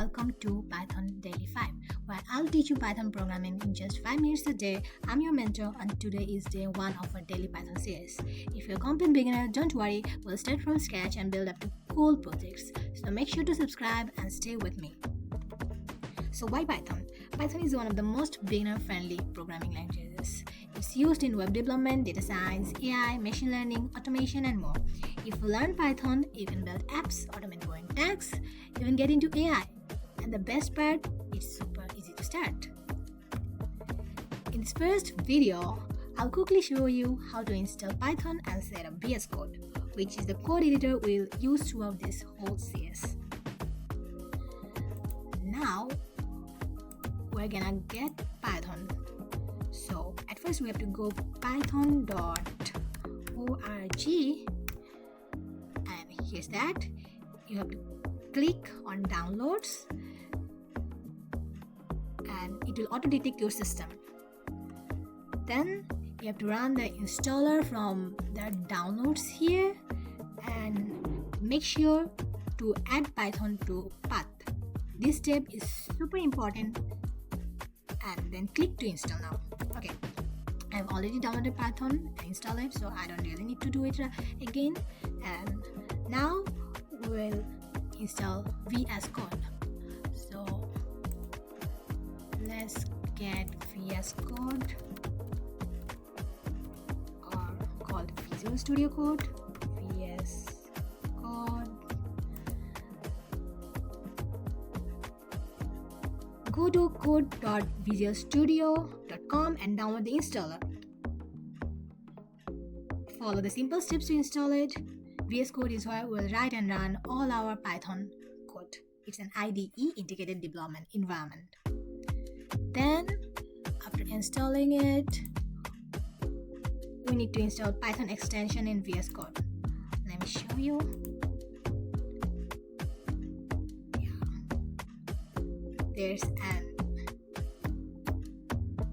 welcome to Python Daily 5, where I'll teach you Python programming in just 5 minutes a day. I'm your mentor, and today is day 1 of our daily Python series. If you're a complete beginner, don't worry, we'll start from scratch and build up to cool projects. So make sure to subscribe and stay with me. So why Python? Python is one of the most beginner-friendly programming languages. It's used in web development, data science, AI, machine learning, automation, and more. If you learn Python, you can build apps, automate boring tasks, even get into AI. And the best part, it's super easy to start. In this first video, I'll quickly show you how to install Python and set up VS Code, which is the code editor we'll use throughout this whole series. Now, we're gonna get Python. So at first we have to go python.org, and here's that. You have to click on downloads and it will auto detect your system. Then you have to run the installer from the downloads here and make sure to add Python to path. This step is super important, and then click to install now. Okay, I've already downloaded Python and installed it, so I don't really need to do it again. And now we'll install VS Code. So let's get VS Code, or called Visual Studio Code. VS Code. Go to code.visualstudio.com and download the installer. Follow the simple steps to install it. VS Code is where we'll write and run all our Python code. It's an IDE, integrated development environment. Then, after installing it, we need to install Python extension in VS Code. Let me show you. There's an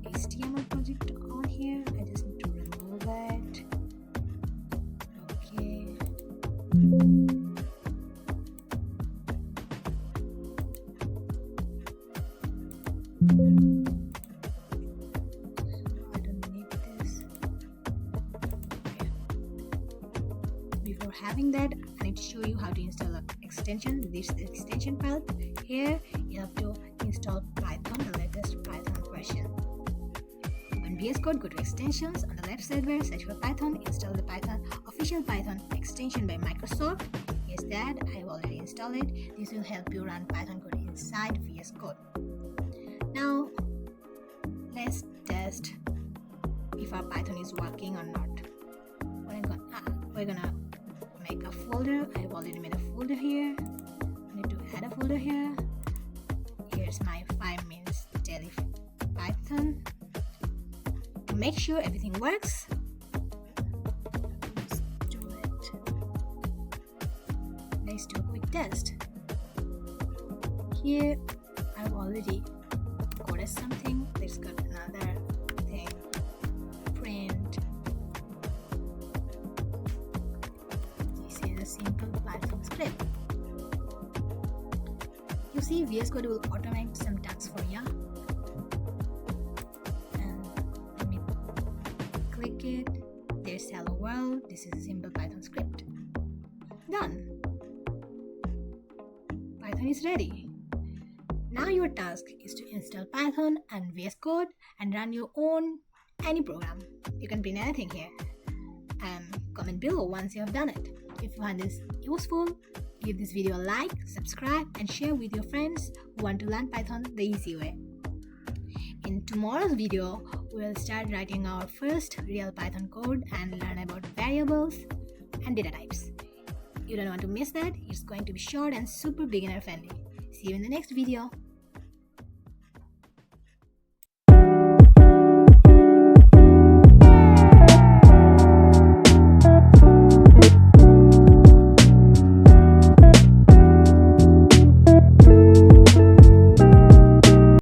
HTML project on here. I just need to remove it. Okay. I don't need this. Okay. Before having that, I need to show you how to install an extension. This is the extension file. Here you have to install Python, the latest Python version. Open VS Code, go to extensions. On the left side where search for Python, install the Python official Python extension by Microsoft. Here's that, I've already installed it. This will help you run Python code inside VS Code. Now let's test if our Python is working or not. We're gonna make a folder. I've already made a folder here. I need to add a folder here. Here's my 5 minutes daily Python. To make sure everything works, let's do it. Let's do a quick test. Here I've already coded something. Let's got another thing. Print. This is a simple Python script. You see, VS Code will automate some tasks for you. And let me click it. There's hello world. This is a simple Python script. Done. Python is ready. Now your task is to install Python and VS Code and run your own any program. You can print anything here. And comment below once you have done it. If you find this useful, give this video a like, subscribe, and share with your friends who want to learn Python the easy way. In tomorrow's video, we'll start writing our first real Python code and learn about variables and data types. You don't want to miss that. It's going to be short and super beginner friendly. See you in the next video.